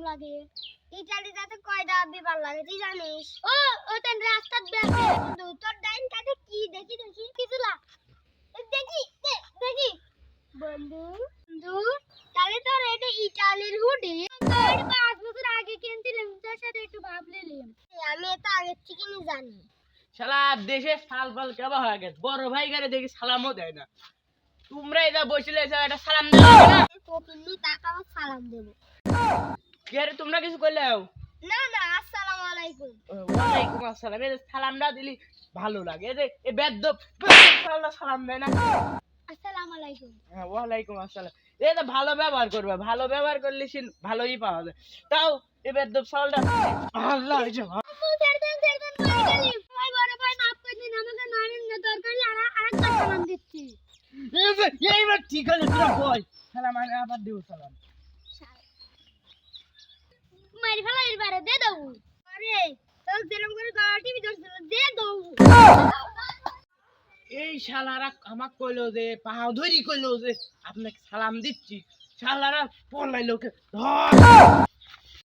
লাগে ইটালি যাতে কয়টা বিবার লাগে তুই জানিস ও ওটা রাস্তার ব্যাগে বন্ধু তোর ডাইন কাটে কি দেখি দেখি কিছুলা দেখি দেখি বন্ধু বন্ধু তাহলে তোর এটা ইটালির হুডি তোর 5 বছর আগে কিনছিলাম তোর সাথে একটু ভাবলিলাম আমি এটা আগে থেকে জানি শালা দেশে সালফাল কেবা হয়ে গেছে বড় ভাই গারে দেখি সালামও দেয় না তোমরা এটা বসলে এটা সালাম দেবে না কপিনি টাকা সালাম দেব কি আরে তোমরা কিছু কইলাও না না আসসালামু আলাইকুম ওয়ালাইকুম আসসালাম এই সালামটা দিলি ভালো লাগে এই বেদ্য সালাম দেয় না আসসালামু আলাইকুম হ্যাঁ ওয়ালাইকুম আসসালাম এই তো ভালো ব্যবহার করবে ভালো ব্যবহার করলে সে ভালোই পাওয়া যায় তাও এই বেদ্য সালটা আল্লাহ এই যে ভাই বড় ভাই মাফ করে দিন আমাকে মারেন না দরকার হলে আরেকবার সালাম দিচ্ছি এইবার ঠিক আছে তোরা বল সালাম আবার দিও সালাম মারি ফেলা এবারে দে দাও আরে তোর যেরকম করে গলা টিভি ধরছিল দে দাও এই শালারা আমাক কইলো যে পাহাও ধরি কইলো যে আপনাকে সালাম দিচ্ছি শালারা পড়লাইলো ধর